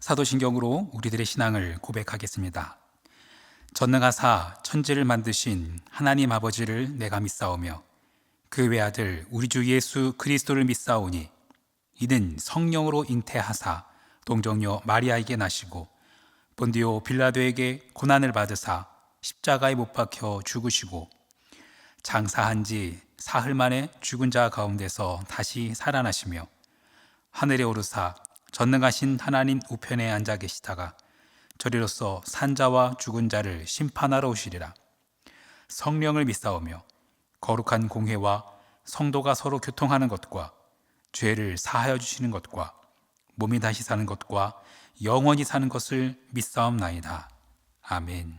사도신경으로 우리들의 신앙을 고백하겠습니다. 전능하사 천지를 만드신 하나님 아버지를 내가 믿사오며 그 외아들 우리 주 예수 그리스도를 믿사오니 이는 성령으로 잉태하사 동정녀 마리아에게 나시고 본디오 빌라도에게 고난을 받으사 십자가에 못 박혀 죽으시고 장사한 지 사흘 만에 죽은 자 가운데서 다시 살아나시며 하늘에 오르사 전능하신 하나님 우편에 앉아 계시다가 저리로서 산자와 죽은 자를 심판하러 오시리라. 성령을 믿사오며 거룩한 공회와 성도가 서로 교통하는 것과 죄를 사하여 주시는 것과 몸이 다시 사는 것과 영원히 사는 것을 믿사옵나이다. 아멘.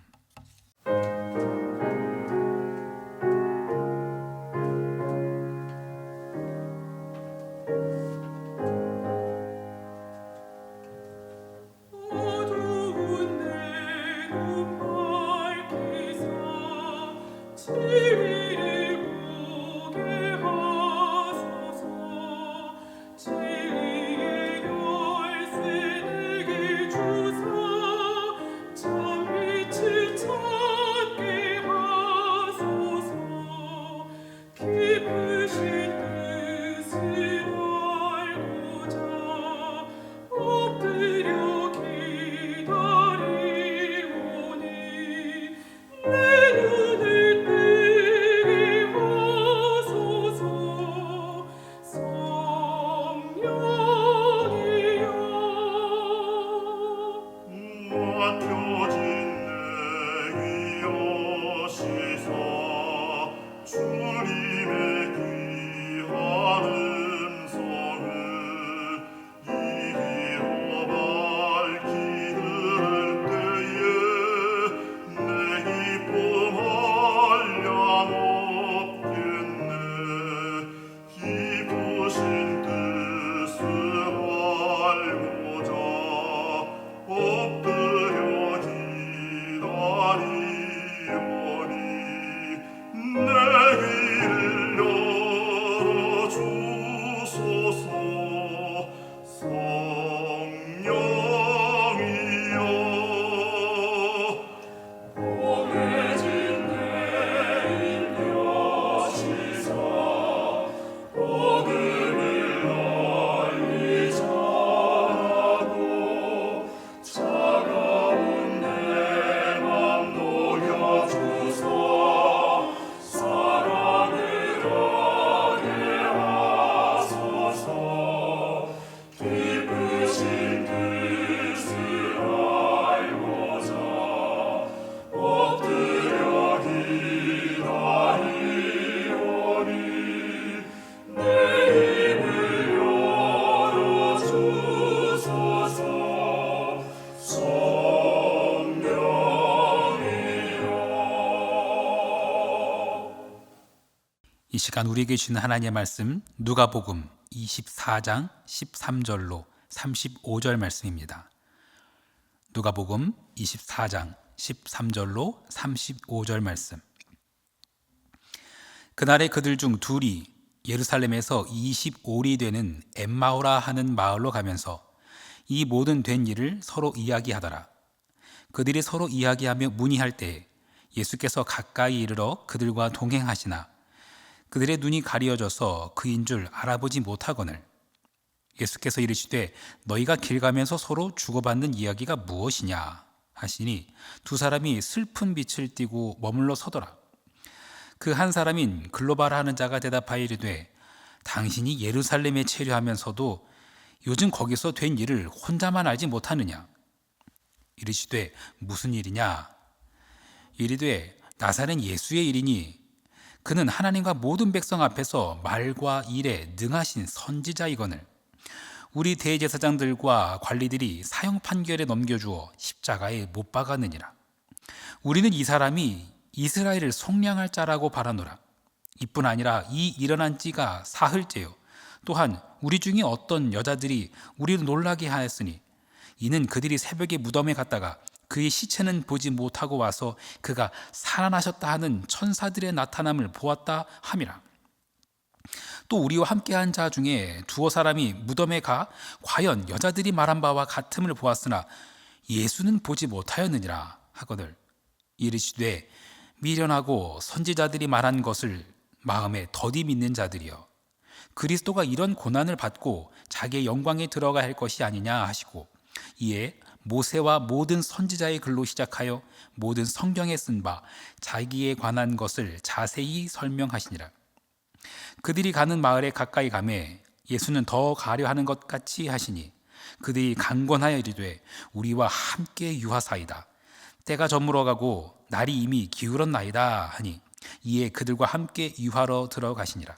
이 시간 우리에게 주는 하나님의 말씀 누가복음 24장 13절로 35절 말씀입니다. 누가복음 24장 13절로 35절 말씀. 그날에 그들 중 둘이 예루살렘에서 25리 되는 엠마오라 하는 마을로 가면서 이 모든 된 일을 서로 이야기하더라. 그들이 서로 이야기하며 문의할 때 예수께서 가까이 이르러 그들과 동행하시나 그들의 눈이 가리어져서 그인 줄 알아보지 못하거늘 예수께서 이르시되 너희가 길 가면서 서로 주고받는 이야기가 무엇이냐 하시니 두 사람이 슬픈 빛을 띠고 머물러 서더라. 그 한 사람인 글로바라 하는 자가 대답하여 이르되 당신이 예루살렘에 체류하면서도 요즘 거기서 된 일을 혼자만 알지 못하느냐. 이르시되 무슨 일이냐. 이르되 나사렛 예수의 일이니 그는 하나님과 모든 백성 앞에서 말과 일에 능하신 선지자이거늘 우리 대제사장들과 관리들이 사형 판결에 넘겨주어 십자가에 못 박았느니라. 우리는 이 사람이 이스라엘을 속량할 자라고 바라노라. 이뿐 아니라 이 일어난 지가 사흘째요. 또한 우리 중에 어떤 여자들이 우리를 놀라게 하였으니 이는 그들이 새벽에 무덤에 갔다가 그의 시체는 보지 못하고 와서 그가 살아나셨다 하는 천사들의 나타남을 보았다 함이라. 또 우리와 함께한 자 중에 두어 사람이 무덤에 가 과연 여자들이 말한 바와 같음을 보았으나 예수는 보지 못하였느니라 하거늘. 이르시되 미련하고 선지자들이 말한 것을 마음에 더디 믿는 자들이여, 그리스도가 이런 고난을 받고 자기의 영광에 들어가야 할 것이 아니냐 하시고, 이에 모세와 모든 선지자의 글로 시작하여 모든 성경에 쓴 바 자기에 관한 것을 자세히 설명하시니라. 그들이 가는 마을에 가까이 가매 예수는 더 가려 하는 것 같이 하시니 그들이 강권하여 이르되 우리와 함께 유하사이다. 때가 저물어 가고 날이 이미 기울었나이다 하니, 이에 그들과 함께 유하러 들어가시니라.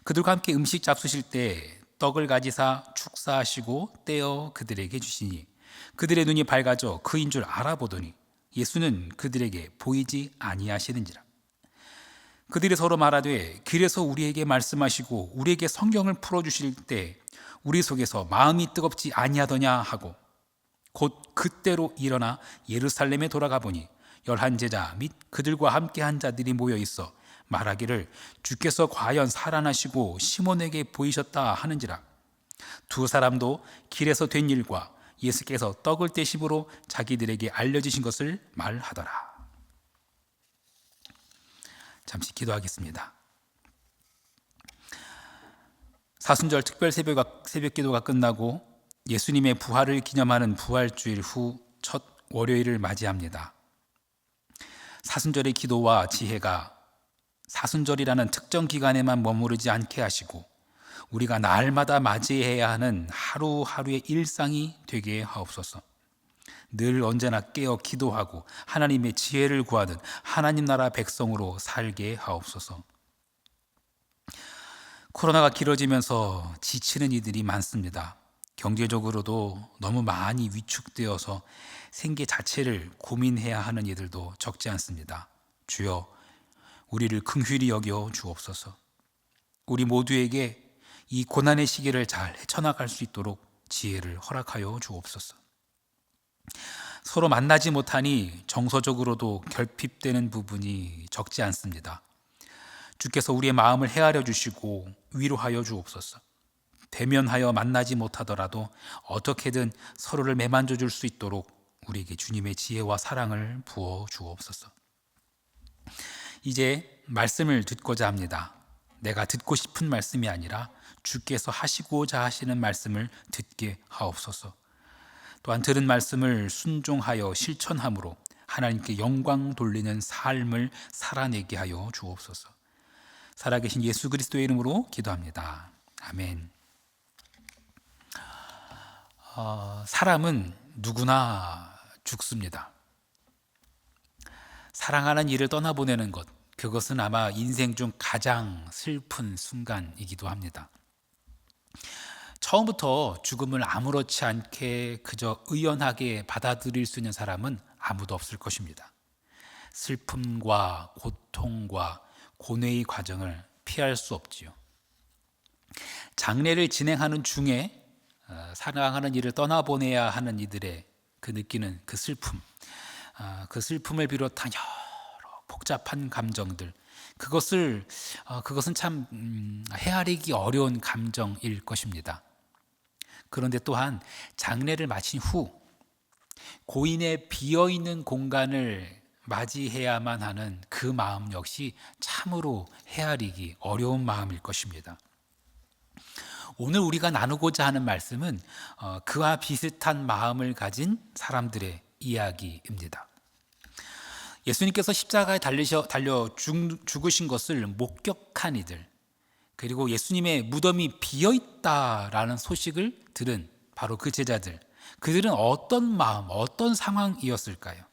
그들과 함께 음식 잡수실 때 떡을 가지사 축사하시고 떼어 그들에게 주시니 그들의 눈이 밝아져 그인 줄 알아보더니 예수는 그들에게 보이지 아니하시는지라. 그들이 서로 말하되 길에서 우리에게 말씀하시고 우리에게 성경을 풀어주실 때 우리 속에서 마음이 뜨겁지 아니하더냐 하고, 곧 그때로 일어나 예루살렘에 돌아가 보니 11 제자 및 그들과 함께한 자들이 모여 있어 말하기를 주께서 과연 살아나시고 시몬에게 보이셨다 하는지라. 두 사람도 길에서 된 일과 예수께서 떡을 떼심으로 자기들에게 알려주신 것을 말하더라. 잠시 기도하겠습니다. 사순절 특별 새벽 기도가 끝나고 예수님의 부활을 기념하는 부활주일 후 첫 월요일을 맞이합니다. 사순절의 기도와 지혜가 사순절이라는 특정 기간에만 머무르지 않게 하시고 우리가 날마다 맞이해야 하는 하루하루의 일상이 되게 하옵소서. 늘 언제나 깨어 기도하고 하나님의 지혜를 구하는 하나님 나라 백성으로 살게 하옵소서. 코로나가 길어지면서 지치는 이들이 많습니다. 경제적으로도 너무 많이 위축되어서 생계 자체를 고민해야 하는 이들도 적지 않습니다. 주여, 우리를 긍휼히 여겨 주옵소서. 우리 모두에게 이 고난의 시기를 잘 헤쳐나갈 수 있도록 지혜를 허락하여 주옵소서. 서로 만나지 못하니 정서적으로도 결핍되는 부분이 적지 않습니다. 주께서 우리의 마음을 헤아려 주시고 위로하여 주옵소서. 대면하여 만나지 못하더라도 어떻게든 서로를 매만져 줄 수 있도록 우리에게 주님의 지혜와 사랑을 부어 주옵소서. 이제 말씀을 듣고자 합니다. 내가 듣고 싶은 말씀이 아니라 주께서 하시고자 하시는 말씀을 듣게 하옵소서. 또한 들은 말씀을 순종하여 실천함으로 하나님께 영광 돌리는 삶을 살아내게 하여 주옵소서. 살아계신 예수 그리스도의 이름으로 기도합니다. 아멘. 사람은 누구나 죽습니다. 사랑하는 이를 떠나보내는 것, 그것은 아마 인생 중 가장 슬픈 순간이기도 합니다. 처음부터 죽음을 아무렇지 않게 그저 의연하게 받아들일 수 있는 사람은 아무도 없을 것입니다. 슬픔과 고통과 고뇌의 과정을 피할 수 없지요. 장례를 진행하는 중에 사랑하는 이를 떠나보내야 하는 이들의 그 느끼는 그 슬픔, 그 슬픔을 비롯한 여러 복잡한 감정들, 그것은 참 헤아리기 어려운 감정일 것입니다. 그런데 또한 장례를 마친 후 고인의 비어있는 공간을 맞이해야만 하는 그 마음 역시 참으로 헤아리기 어려운 마음일 것입니다. 오늘 우리가 나누고자 하는 말씀은 그와 비슷한 마음을 가진 사람들의 이야기입니다. 예수님께서 십자가에 달려 죽으신 것을 목격한 이들, 그리고 예수님의 무덤이 비어있다라는 소식을 들은 바로 그 제자들, 그들은 어떤 마음, 어떤 상황이었을까요?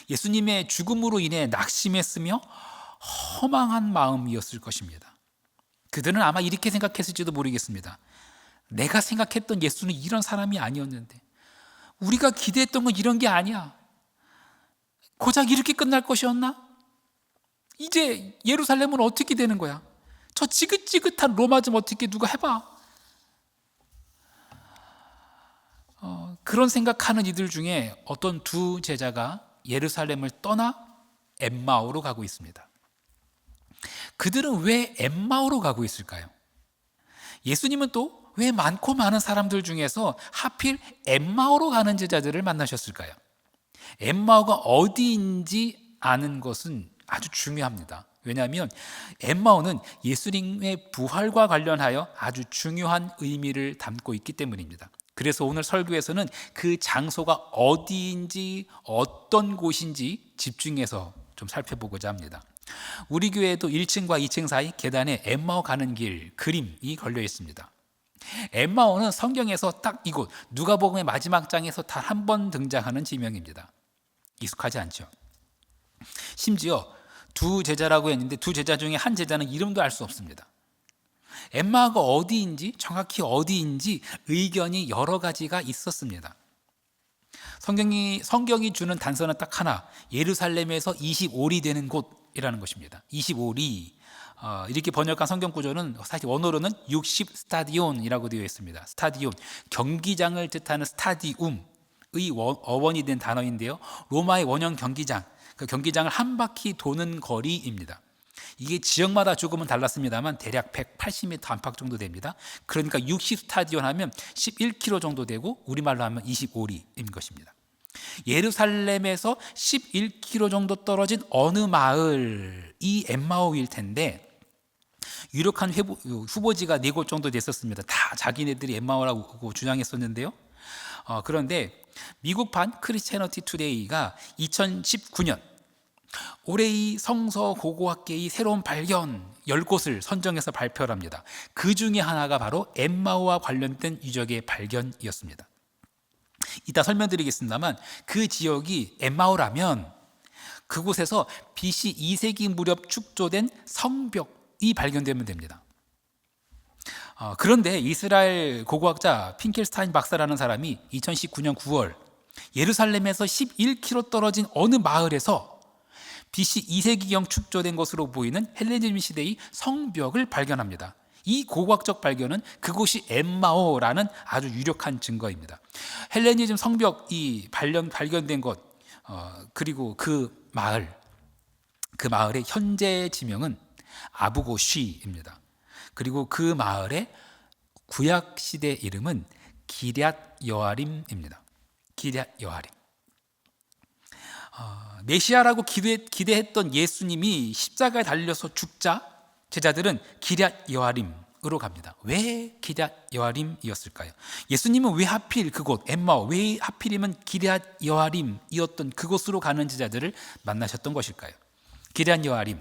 예수님의 죽음으로 인해 낙심했으며 허망한 마음이었을 것입니다. 그들은 아마 이렇게 생각했을지도 모르겠습니다. 내가 생각했던 예수는 이런 사람이 아니었는데, 우리가 기대했던 건 이런 게 아니야. 고작 이렇게 끝날 것이었나? 이제 예루살렘은 어떻게 되는 거야? 저 지긋지긋한 로마 좀 어떻게 누가 해봐. 그런 생각하는 이들 중에 어떤 두 제자가 예루살렘을 떠나 엠마오로 가고 있습니다. 그들은 왜 엠마오로 가고 있을까요? 예수님은 또 왜 많고 많은 사람들 중에서 하필 엠마오로 가는 제자들을 만나셨을까요? 엠마오가 어디인지 아는 것은 아주 중요합니다. 왜냐하면 엠마오는 예수님의 부활과 관련하여 아주 중요한 의미를 담고 있기 때문입니다. 그래서 오늘 설교에서는 그 장소가 어디인지 어떤 곳인지 집중해서 좀 살펴보고자 합니다. 우리 교회에도 1층과 2층 사이 계단에 엠마오 가는 길 그림이 걸려 있습니다. 엠마오는 성경에서 딱 이곳 누가복음의 마지막 장에서 단 한 번 등장하는 지명입니다. 익숙하지 않죠? 심지어 두 제자라고 했는데 두 제자 중에 한 제자는 이름도 알 수 없습니다. 엠마오가 어디인지 정확히 어디인지 의견이 여러 가지가 있었습니다. 성경이 주는 단서는 딱 하나, 예루살렘에서 25리 되는 곳이라는 것입니다. 25리 이렇게 번역한 성경 구조는 사실 원어로는 60 스타디온이라고 되어 있습니다. 스타디온, 경기장을 뜻하는 스타디움의 어원이 된 단어인데요. 로마의 원형 경기장, 그 경기장을 한 바퀴 도는 거리입니다. 이게 지역마다 조금은 달랐습니다만 대략 180m 안팎 정도 됩니다. 그러니까 60 스타디온 하면 11km 정도 되고 우리말로 하면 25리인 것입니다. 예루살렘에서 11km 정도 떨어진 어느 마을이 엠마오일 텐데 유력한 후보지가 4곳 정도 됐었습니다. 다 자기네들이 엠마오라고 주장했었는데요. 그런데 미국판 크리스티애니티 투데이가 2019년 올해의 성서 고고학계의 새로운 발견 10곳을 선정해서 발표를 합니다. 그 중에 하나가 바로 엠마오와 관련된 유적의 발견이었습니다. 이따 설명드리겠습니다만 그 지역이 엠마오라면 그곳에서 BC 2세기 무렵 축조된 성벽이 발견되면 됩니다. 그런데 이스라엘 고고학자 핑켈스타인 박사라는 사람이 2019년 9월 예루살렘에서 11km 떨어진 어느 마을에서 BC 2세기경 축조된 것으로 보이는 헬레니즘 시대의 성벽을 발견합니다. 이 고고학적 발견은 그곳이 엠마오라는 아주 유력한 증거입니다. 헬레니즘 성벽이 발견된 것 그리고 그 마을의 현재 지명은 아부고시입니다. 그리고 그 마을의 구약 시대 이름은 기럇 여아림입니다. 기럇 여아림. 메시아라고 기대했던 예수님이 십자가에 달려서 죽자 제자들은 기럇 여아림으로 갑니다. 왜 기럇 여아림이었을까요? 예수님은 왜 하필 그곳 엠마오, 왜 하필이면 기럇 여아림이었던 그곳으로 가는 제자들을 만나셨던 것일까요? 기럇 여아림,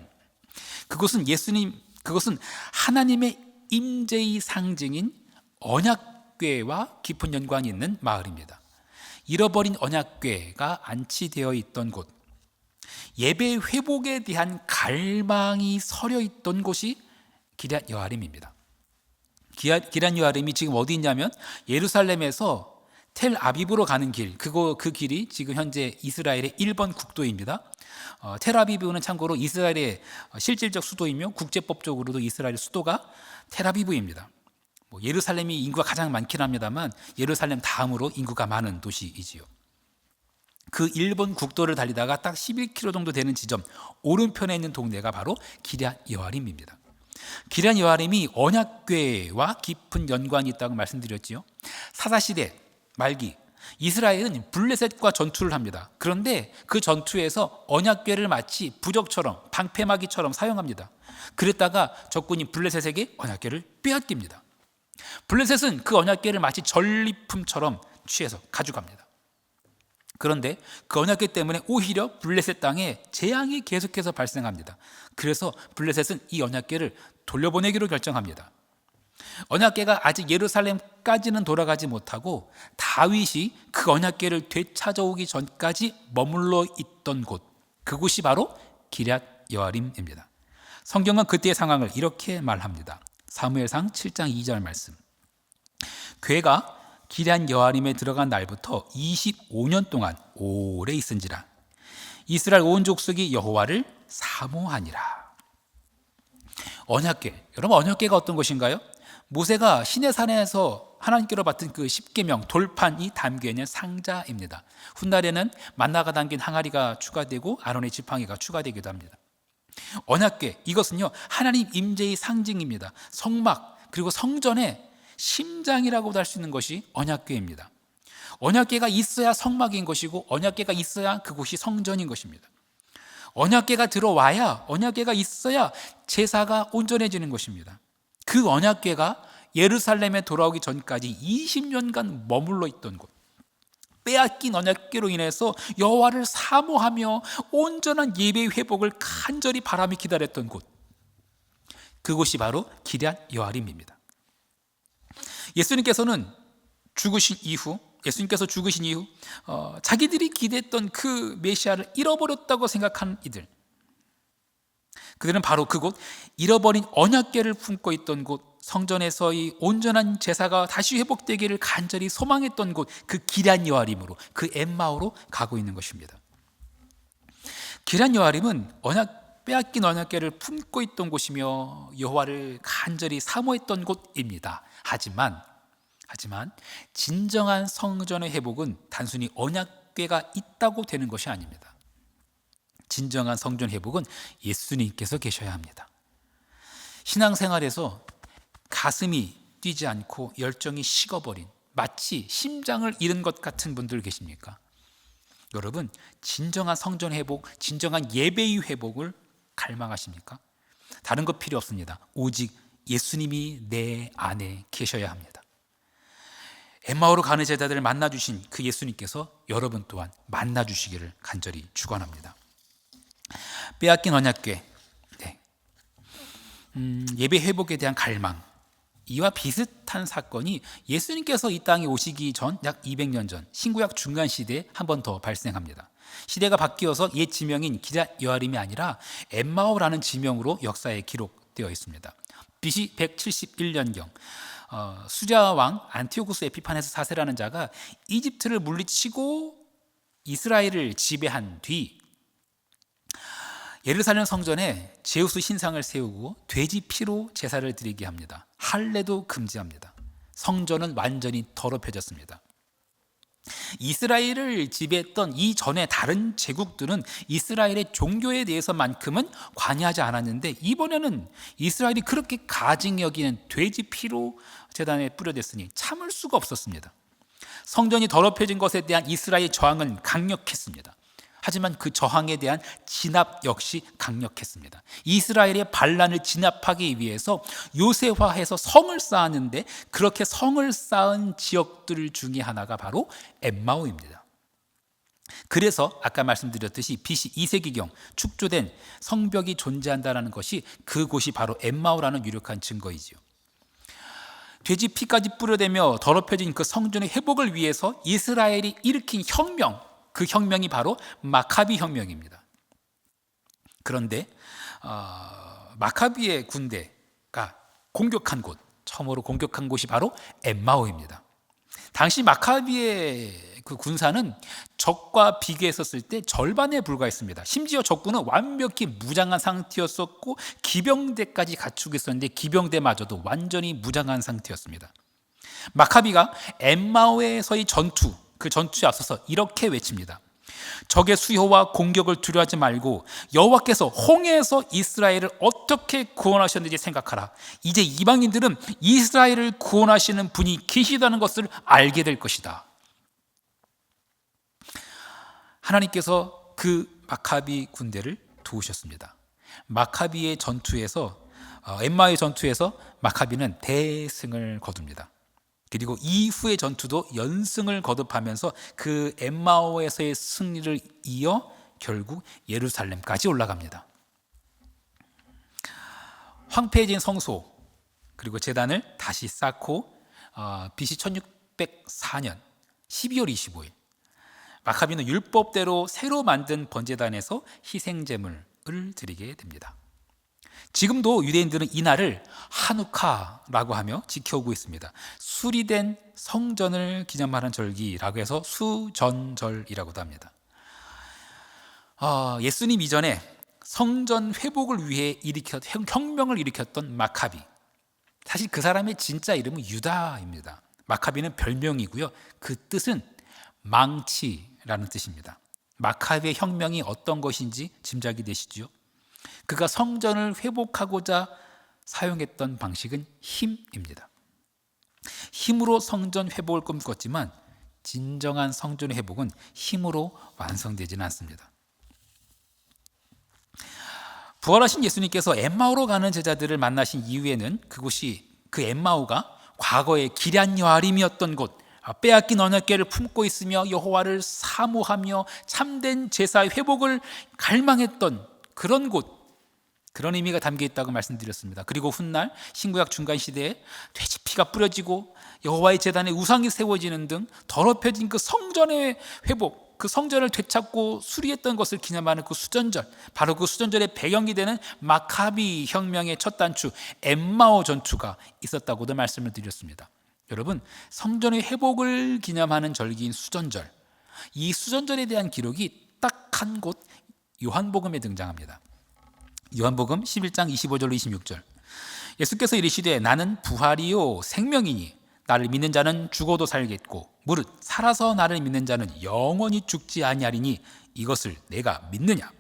그것은 하나님의 임재의 상징인 언약궤와 깊은 연관이 있는 마을입니다. 잃어버린 언약궤가 안치되어 있던 곳, 예배 회복에 대한 갈망이 서려 있던 곳이 기럇 여아림입니다. 기럇 여아림이 지금 어디 있냐면 예루살렘에서 텔 아비브로 가는 길, 그 길이 지금 현재 이스라엘의 1번 국도입니다. 텔 아비브는 참고로 이스라엘의 실질적 수도이며 국제법적으로도 이스라엘 수도가 텔 아비브입니다. 예루살렘이 인구가 가장 많긴 합니다만 예루살렘 다음으로 인구가 많은 도시이지요. 그 1번 국도를 달리다가 딱 11km 정도 되는 지점 오른편에 있는 동네가 바로 기럇 여아림입니다. 기럇 여아림이 언약궤와 깊은 연관이 있다고 말씀드렸지요. 사사시대 말기 이스라엘은 블레셋과 전투를 합니다. 그런데 그 전투에서 언약궤를 마치 부적처럼 방패막이처럼 사용합니다. 그랬다가 적군이 블레셋에게 언약궤를 빼앗깁니다. 블레셋은 그 언약궤를 마치 전리품처럼 취해서 가져갑니다. 그런데 그 언약궤 때문에 오히려 블레셋 땅에 재앙이 계속해서 발생합니다. 그래서 블레셋은 이 언약궤를 돌려보내기로 결정합니다. 언약궤가 아직 예루살렘까지는 돌아가지 못하고 다윗이 그 언약궤를 되찾아오기 전까지 머물러 있던 곳, 그곳이 바로 기럇 여아림입니다. 성경은 그때의 상황을 이렇게 말합니다. 사무엘상 7장 2절 말씀. 궤가 기럇 여아림에 들어간 날부터 25년 동안 오래 있은지라 이스라엘 온 족속이 여호와를 사모하니라. 언약궤, 여러분 언약궤가 어떤 것인가요? 모세가 시내산에서 하나님께로 받은 그 십계명 돌판이 담겨있는 상자입니다. 훗날에는 만나가 담긴 항아리가 추가되고 아론의 지팡이가 추가되기도 합니다. 언약궤, 이것은요 하나님 임재의 상징입니다. 성막 그리고 성전의 심장이라고도 할 수 있는 것이 언약궤입니다. 언약궤가 있어야 성막인 것이고 언약궤가 있어야 그곳이 성전인 것입니다. 언약궤가 들어와야, 언약궤가 있어야 제사가 온전해지는 것입니다. 그 언약궤가 예루살렘에 돌아오기 전까지 20년간 머물러 있던 곳, 빼앗긴 언약궤로 인해서 여호와를 사모하며 온전한 예배의 회복을 간절히 바라며 기다렸던 곳, 그곳이 바로 기럇 여아림입니다. 예수님께서 죽으신 이후 자기들이 기대했던 그 메시아를 잃어버렸다고 생각한 그들은 바로 그곳, 잃어버린 언약궤를 품고 있던 곳, 성전에서의 온전한 제사가 다시 회복되기를 간절히 소망했던 곳, 그 기럇 여아림으로, 그 엠마오로 가고 있는 것입니다. 기럇 여아림은 빼앗긴 언약궤를 품고 있던 곳이며 여호와를 간절히 사모했던 곳입니다. 하지만 진정한 성전의 회복은 단순히 언약궤가 있다고 되는 것이 아닙니다. 진정한 성전 회복은 예수님께서 계셔야 합니다. 신앙생활에서 가슴이 뛰지 않고 열정이 식어버린, 마치 심장을 잃은 것 같은 분들 계십니까? 여러분, 진정한 성전 회복, 진정한 예배의 회복을 갈망하십니까? 다른 것 필요 없습니다. 오직 예수님이 내 안에 계셔야 합니다. 엠마오로 가는 제자들을 만나주신 그 예수님께서 여러분 또한 만나주시기를 간절히 축원합니다. 빼앗긴 언약궤, 예배 회복에 대한 갈망, 이와 비슷한 사건이 예수님께서 이 땅에 오시기 전 약 200년 전 신구약 중간 시대에 한 번 더 발생합니다. 시대가 바뀌어서 옛 지명인 기럇 여아림이 아니라 엠마오라는 지명으로 역사에 기록되어 있습니다. BC 171년경 수자 왕 안티오쿠스 에피파네스 4세라는 자가 이집트를 물리치고 이스라엘을 지배한 뒤 예루살렘 성전에 제우스 신상을 세우고 돼지 피로 제사를 드리게 합니다. 할례도 금지합니다. 성전은 완전히 더럽혀졌습니다. 이스라엘을 지배했던 이전의 다른 제국들은 이스라엘의 종교에 대해서만큼은 관여하지 않았는데 이번에는 이스라엘이 그렇게 가증 여기는 돼지 피로 제단에 뿌려댔으니 참을 수가 없었습니다. 성전이 더럽혀진 것에 대한 이스라엘의 저항은 강력했습니다. 하지만 그 저항에 대한 진압 역시 강력했습니다. 이스라엘의 반란을 진압하기 위해서 요새화해서 성을 쌓았는데 그렇게 성을 쌓은 지역들 중에 하나가 바로 엠마오입니다. 그래서 아까 말씀드렸듯이 BC 2세기경 축조된 성벽이 존재한다는 것이 그곳이 바로 엠마오라는 유력한 증거이지요. 돼지 피까지 뿌려대며 더럽혀진 그 성전의 회복을 위해서 이스라엘이 일으킨 혁명, 그 혁명이 바로 마카비 혁명입니다. 그런데 마카비의 군대가 처음으로 공격한 곳이 바로 엠마오입니다. 당시 마카비의 그 군사는 적과 비교했었을 때 절반에 불과했습니다. 심지어 적군은 완벽히 무장한 상태였었고 기병대까지 갖추고 있었는데 기병대마저도 완전히 무장한 상태였습니다. 마카비가 엠마오에서의 그 전투에 앞서서 이렇게 외칩니다. 적의 수효와 공격을 두려워하지 말고 여호와께서 홍해에서 이스라엘을 어떻게 구원하셨는지 생각하라. 이제 이방인들은 이스라엘을 구원하시는 분이 계시다는 것을 알게 될 것이다. 하나님께서 그 마카비 군대를 도우셨습니다. 마카비의 전투에서 엠마오의 전투에서 마카비는 대승을 거둡니다. 그리고 이후의 전투도 연승을 거듭하면서 그 엠마오에서의 승리를 이어 결국 예루살렘까지 올라갑니다. 황폐해진 성소 그리고 제단을 다시 쌓고 BC 1604년 12월 25일 마카비는 율법대로 새로 만든 번제단에서 희생제물을 드리게 됩니다. 지금도 유대인들은 이날을 하누카라고 하며 지켜오고 있습니다. 수리된 성전을 기념하는 절기라고 해서 수전절이라고도 합니다. 예수님 이전에 성전 회복을 위해 혁명을 일으켰던 마카비, 사실 그 사람의 진짜 이름은 유다입니다. 마카비는 별명이고요. 그 뜻은 망치라는 뜻입니다. 마카비의 혁명이 어떤 것인지 짐작이 되시죠? 그가 성전을 회복하고자 사용했던 방식은 힘입니다. 힘으로 성전 회복을 꿈꿨지만 진정한 성전 회복은 힘으로 완성되지는 않습니다. 부활하신 예수님께서 엠마오로 가는 제자들을 만나신 이후에는 그 엠마오가 과거의 기럇 여아림이었던 곳, 빼앗긴 언약궤를 품고 있으며 여호와를 사모하며 참된 제사의 회복을 갈망했던 그런 곳, 그런 의미가 담겨 있다고 말씀드렸습니다. 그리고 훗날 신구약 중간 시대에 돼지 피가 뿌려지고 여호와의 제단에 우상이 세워지는 등 더럽혀진 그 성전의 회복, 그 성전을 되찾고 수리했던 것을 기념하는 그 수전절, 바로 그 수전절의 배경이 되는 마카비 혁명의 첫 단추 엠마오 전투가 있었다고도 말씀을 드렸습니다. 여러분, 성전의 회복을 기념하는 절기인 수전절, 이 수전절에 대한 기록이 딱 한 곳 요한복음에 등장합니다. 요한복음 11장 25절로 26절, 예수께서 이르시되 나는 부활이요 생명이니 나를 믿는 자는 죽어도 살겠고 무릇 살아서 나를 믿는 자는 영원히 죽지 아니하리니 이것을 내가 믿느냐.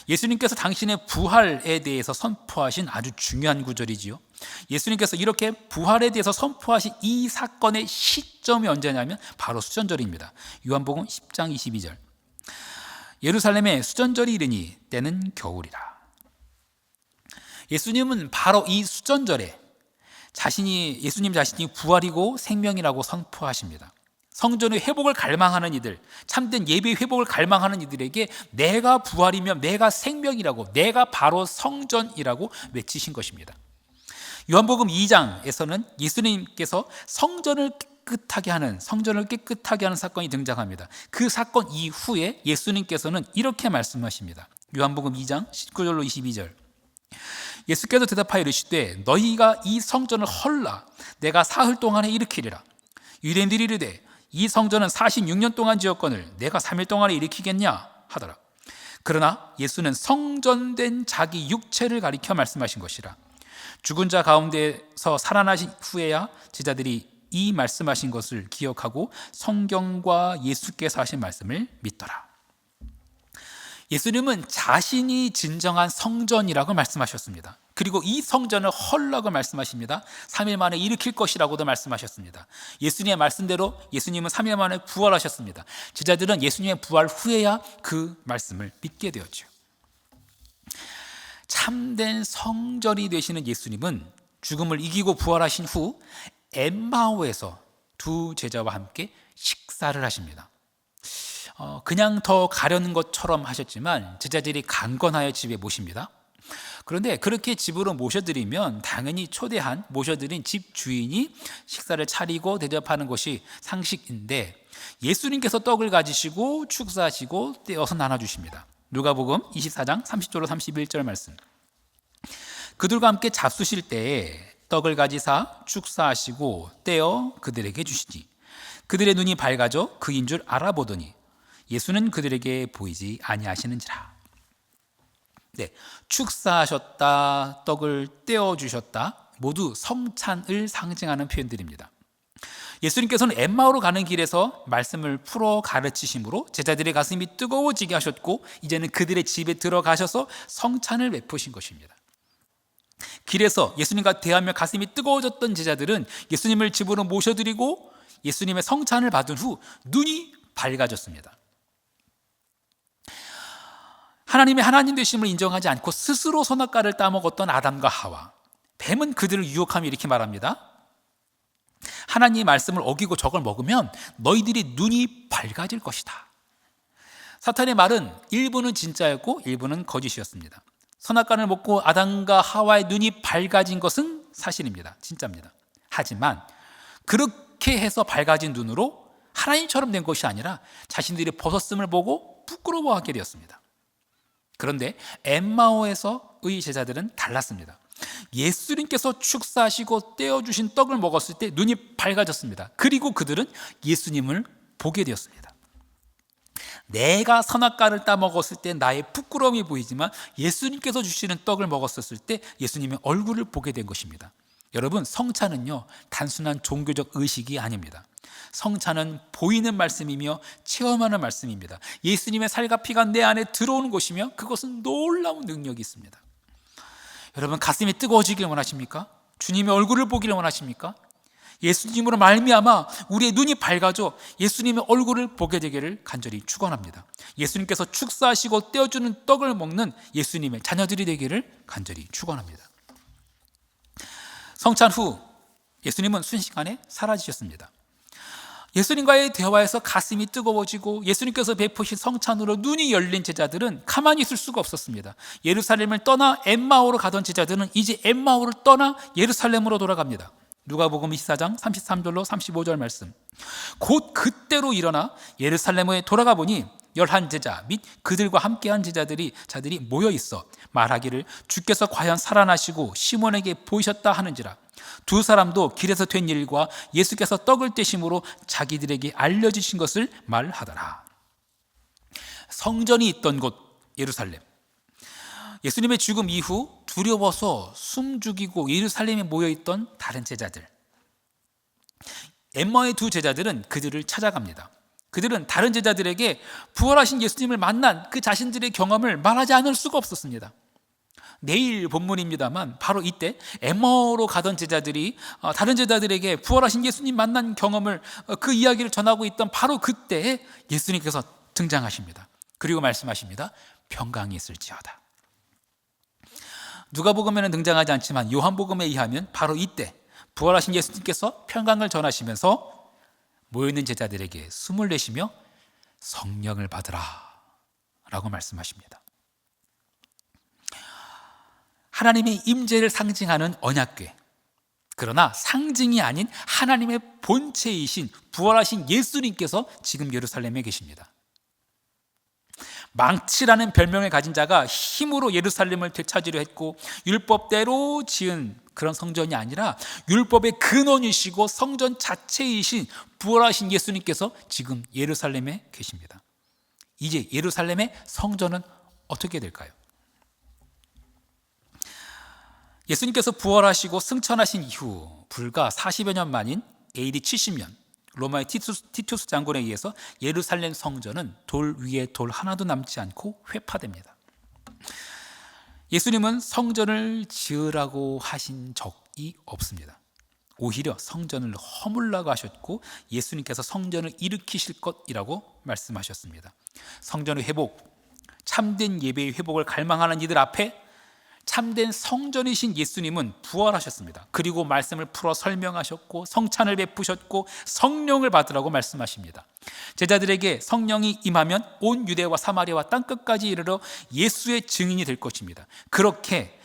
예수님께서 당신의 부활에 대해서 선포하신 아주 중요한 구절이지요. 예수님께서 이렇게 부활에 대해서 선포하신 이 사건의 시점이 언제냐면 바로 수전절입니다. 요한복음 10장 22절, 예루살렘에 수전절이 이르니 때는 겨울이라. 예수님은 바로 이 수전절에 예수님 자신이 부활이고 생명이라고 선포하십니다. 성전의 회복을 갈망하는 이들, 참된 예배의 회복을 갈망하는 이들에게 내가 부활이며 내가 생명이라고, 내가 바로 성전이라고 외치신 것입니다. 요한복음 2장에서는 예수님께서 성전을 깨끗하게 하는 사건이 등장합니다. 그 사건 이후에 예수님께서는 이렇게 말씀하십니다. 요한복음 2장 19절로 22절, 예수께서 대답하여 이르시되 너희가 이 성전을 헐라 내가 사흘 동안에 일으키리라. 유대인들이 이르되 이 성전은 46년 동안 지었거늘 내가 3일 동안에 일으키겠냐 하더라. 그러나 예수는 성전된 자기 육체를 가리켜 말씀하신 것이라. 죽은 자 가운데서 살아나신 후에야 제자들이 이 말씀하신 것을 기억하고 성경과 예수께서 하신 말씀을 믿더라. 예수님은 자신이 진정한 성전이라고 말씀하셨습니다. 그리고 이 성전을 헐라고 말씀하십니다. 3일 만에 일으킬 것이라고도 말씀하셨습니다. 예수님의 말씀대로 예수님은 3일 만에 부활하셨습니다. 제자들은 예수님의 부활 후에야 그 말씀을 믿게 되었죠. 참된 성전이 되시는 예수님은 죽음을 이기고 부활하신 후 엠마오에서 두 제자와 함께 식사를 하십니다. 그냥 더 가려는 것처럼 하셨지만 제자들이 강건하여 집에 모십니다. 그런데 그렇게 집으로 모셔드리면 당연히 모셔드린 집 주인이 식사를 차리고 대접하는 것이 상식인데, 예수님께서 떡을 가지시고 축사하시고 떼어서 나눠주십니다. 누가복음 24장 30절로 31절 말씀, 그들과 함께 잡수실 때에 떡을 가지사 축사하시고 떼어 그들에게 주시니 그들의 눈이 밝아져 그인 줄 알아보더니 예수는 그들에게 보이지 아니하시는지라. 네, 축사하셨다, 떡을 떼어주셨다, 모두 성찬을 상징하는 표현들입니다. 예수님께서는 엠마오로 가는 길에서 말씀을 풀어 가르치심으로 제자들의 가슴이 뜨거워지게 하셨고, 이제는 그들의 집에 들어가셔서 성찬을 베푸신 것입니다. 길에서 예수님과 대하며 가슴이 뜨거워졌던 제자들은 예수님을 집으로 모셔드리고 예수님의 성찬을 받은 후 눈이 밝아졌습니다. 하나님의 하나님 되심을 인정하지 않고 스스로 선악과를 따먹었던 아담과 하와, 뱀은 그들을 유혹하며 이렇게 말합니다. 하나님의 말씀을 어기고 저걸 먹으면 너희들이 눈이 밝아질 것이다. 사탄의 말은 일부는 진짜였고 일부는 거짓이었습니다. 선악과를 먹고 아담과 하와의 눈이 밝아진 것은 사실입니다. 진짜입니다. 하지만 그렇게 해서 밝아진 눈으로 하나님처럼 된 것이 아니라 자신들이 벗었음을 보고 부끄러워하게 되었습니다. 그런데 엠마오에서의 제자들은 달랐습니다. 예수님께서 축사하시고 떼어주신 떡을 먹었을 때 눈이 밝아졌습니다. 그리고 그들은 예수님을 보게 되었습니다. 내가 선악과를 따먹었을 때 나의 부끄러움이 보이지만 예수님께서 주시는 떡을 먹었을 때 예수님의 얼굴을 보게 된 것입니다. 여러분, 성찬은요, 단순한 종교적 의식이 아닙니다. 성찬은 보이는 말씀이며 체험하는 말씀입니다. 예수님의 살과 피가 내 안에 들어오는 것이며 그것은 놀라운 능력이 있습니다. 여러분, 가슴이 뜨거워지길 원하십니까? 주님의 얼굴을 보기를 원하십니까? 예수님으로 말미암아 우리의 눈이 밝아져 예수님의 얼굴을 보게 되기를 간절히 축원합니다. 예수님께서 축사하시고 떼어주는 떡을 먹는 예수님의 자녀들이 되기를 간절히 축원합니다. 성찬 후 예수님은 순식간에 사라지셨습니다. 예수님과의 대화에서 가슴이 뜨거워지고 예수님께서 베푸신 성찬으로 눈이 열린 제자들은 가만히 있을 수가 없었습니다. 예루살렘을 떠나 엠마오로 가던 제자들은 이제 엠마오를 떠나 예루살렘으로 돌아갑니다. 누가복음 24장 33절로 35절 말씀. 곧 그때로 일어나 예루살렘에 돌아가 보니 11제자 및 그들과 함께한 자들이 모여 있어 말하기를 주께서 과연 살아나시고 시몬에게 보이셨다 하는지라. 두 사람도 길에서 된 일과 예수께서 떡을 떼심으로 자기들에게 알려주신 것을 말하더라. 성전이 있던 곳 예루살렘. 예수님의 죽음 이후 두려워서 숨죽이고 예루살렘에 모여있던 다른 제자들, 엠마오의 두 제자들은 그들을 찾아갑니다. 그들은 다른 제자들에게 부활하신 예수님을 만난 그 자신들의 경험을 말하지 않을 수가 없었습니다. 내일 본문입니다만 바로 이때 엠마오로 가던 제자들이 다른 제자들에게 부활하신 예수님 만난 경험을, 그 이야기를 전하고 있던 바로 그때에 예수님께서 등장하십니다. 그리고 말씀하십니다. 평강이 있을지어다. 누가복음에는 등장하지 않지만 요한복음에 의하면 바로 이때 부활하신 예수님께서 평강을 전하시면서 모여있는 제자들에게 숨을 내쉬며 성령을 받으라 라고 말씀하십니다. 하나님의 임재를 상징하는 언약궤, 그러나 상징이 아닌 하나님의 본체이신 부활하신 예수님께서 지금 예루살렘에 계십니다. 망치라는 별명을 가진 자가 힘으로 예루살렘을 되찾으려 했고 율법대로 지은 그런 성전이 아니라 율법의 근원이시고 성전 자체이신 부활하신 예수님께서 지금 예루살렘에 계십니다. 이제 예루살렘의 성전은 어떻게 될까요? 예수님께서 부활하시고 승천하신 이후 불과 40여 년 만인 AD 70년 로마의 티투스 장군에 의해서 예루살렘 성전은 돌 위에 돌 하나도 남지 않고 회파됩니다. 예수님은 성전을 지으라고 하신 적이 없습니다. 오히려 성전을 허물라고 하셨고 예수님께서 성전을 일으키실 것이라고 말씀하셨습니다. 성전의 회복, 참된 예배의 회복을 갈망하는 이들 앞에 참된 성전이신 예수님은 부활하셨습니다. 그리고 말씀을 풀어 설명하셨고 성찬을 베푸셨고 성령을 받으라고 말씀하십니다. 제자들에게 성령이 임하면 온 유대와 사마리아와 땅끝까지 이르러 예수의 증인이 될 것입니다. 그렇게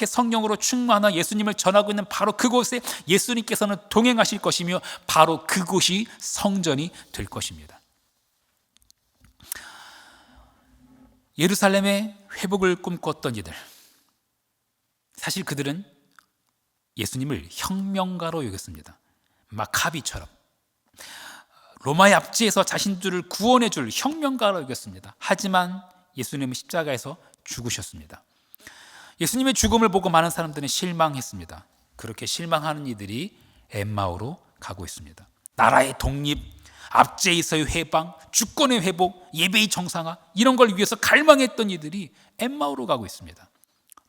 성령으로 충만한 예수님을 전하고 있는 바로 그곳에 예수님께서는 동행하실 것이며 바로 그곳이 성전이 될 것입니다. 예루살렘의 회복을 꿈꿨던 이들, 사실 그들은 예수님을 혁명가로 여겼습니다. 마카비처럼 로마의 압제에서 자신들을 구원해 줄 혁명가로 여겼습니다. 하지만 예수님은 십자가에서 죽으셨습니다. 예수님의 죽음을 보고 많은 사람들은 실망했습니다. 그렇게 실망하는 이들이 엠마오로 가고 있습니다. 나라의 독립, 압제에서의 해방, 주권의 회복, 예배의 정상화, 이런 걸 위해서 갈망했던 이들이 엠마오로 가고 있습니다.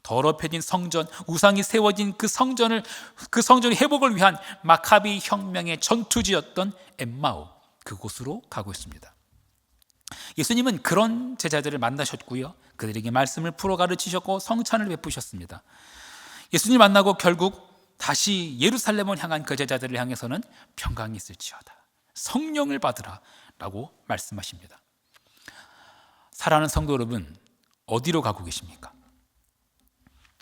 더럽혀진 성전, 우상이 세워진 그 성전의 회복을 위한 마카비 혁명의 전투지였던 엠마오, 그곳으로 가고 있습니다. 예수님은 그런 제자들을 만나셨고요, 그들에게 말씀을 풀어 가르치셨고 성찬을 베푸셨습니다. 예수님 만나고 결국 다시 예루살렘을 향한 그 제자들을 향해서는 평강이 있을지어다, 성령을 받으라 라고 말씀하십니다. 사랑하는 성도 여러분, 어디로 가고 계십니까?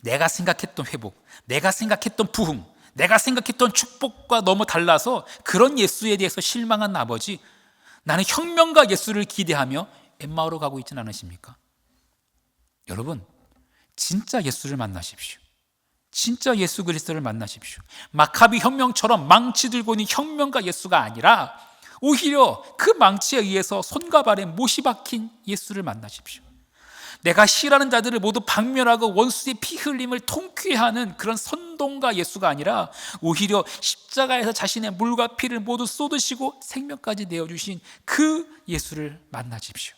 내가 생각했던 회복, 내가 생각했던 부흥, 내가 생각했던 축복과 너무 달라서 그런 예수에 대해서 실망한 나머지 나는 혁명가 예수를 기대하며 엠마오로 가고 있지는 않으십니까? 여러분, 진짜 예수를 만나십시오. 진짜 예수 그리스도를 만나십시오. 마카비 혁명처럼 망치 들고 있는 혁명가 예수가 아니라 오히려 그 망치에 의해서 손과 발에 못이 박힌 예수를 만나십시오. 내가 싫어하는 자들을 모두 박멸하고 원수의 피 흘림을 통쾌 하는 그런 선동가 예수가 아니라 오히려 십자가에서 자신의 물과 피를 모두 쏟으시고 생명까지 내어주신 그 예수를 만나십시오.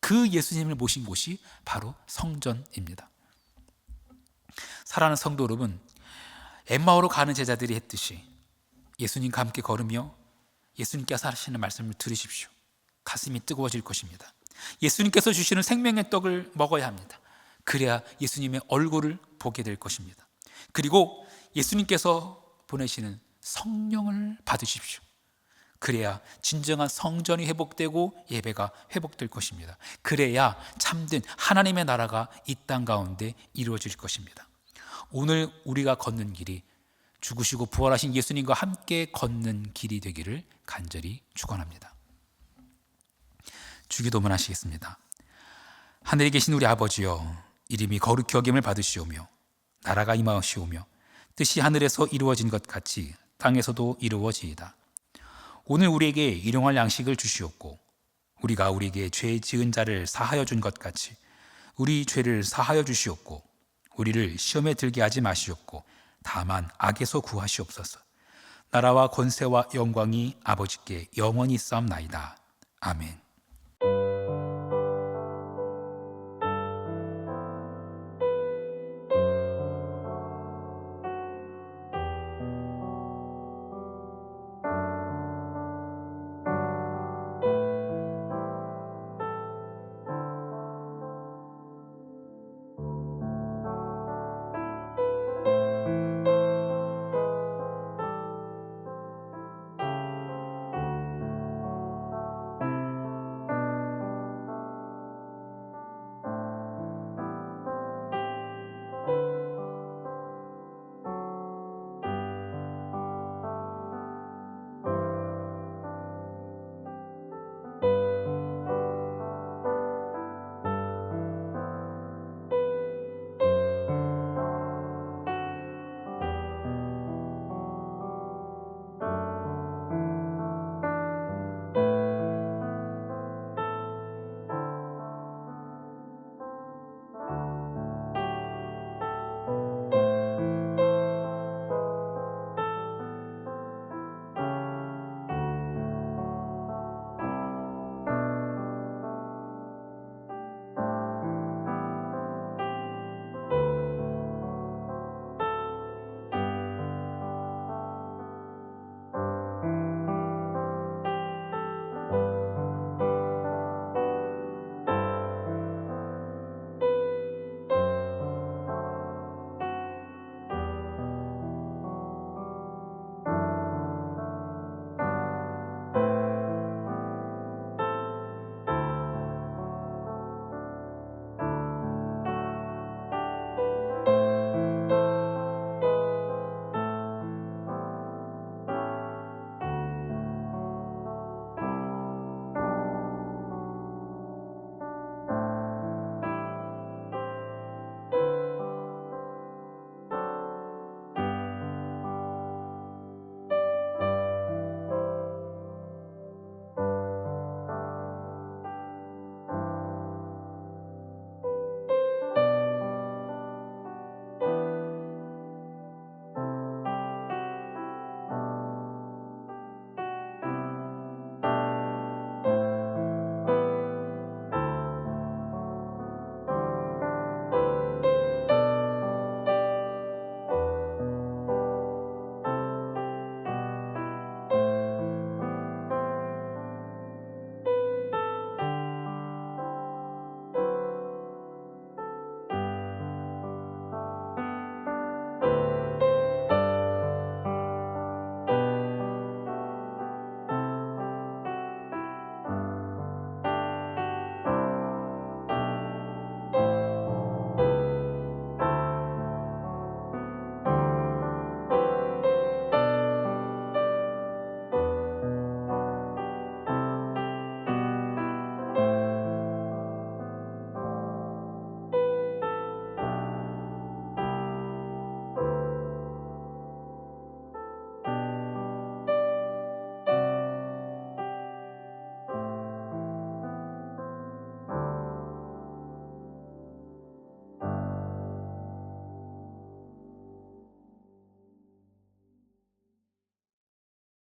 그 예수님을 모신 곳이 바로 성전입니다. 사랑하는 성도 여러분, 엠마오로 가는 제자들이 했듯이 예수님과 함께 걸으며 예수님께서 하시는 말씀을 들으십시오. 가슴이 뜨거워질 것입니다. 예수님께서 주시는 생명의 떡을 먹어야 합니다. 그래야 예수님의 얼굴을 보게 될 것입니다. 그리고 예수님께서 보내시는 성령을 받으십시오. 그래야 진정한 성전이 회복되고 예배가 회복될 것입니다. 그래야 참된 하나님의 나라가 이 땅 가운데 이루어질 것입니다. 오늘 우리가 걷는 길이 죽으시고 부활하신 예수님과 함께 걷는 길이 되기를 간절히 축원합니다. 주기도문 하시겠습니다. 하늘에 계신 우리 아버지여, 이름이 거룩히 여김을 받으시오며 나라가 임하시오며 뜻이 하늘에서 이루어진 것 같이 땅에서도 이루어지이다. 오늘 우리에게 일용할 양식을 주시옵고 우리가 우리에게 죄 지은 자를 사하여 준 것 같이 우리 죄를 사하여 주시옵고 우리를 시험에 들게 하지 마시옵고 다만 악에서 구하시옵소서. 나라와 권세와 영광이 아버지께 영원히 있사옵나이다. 아멘.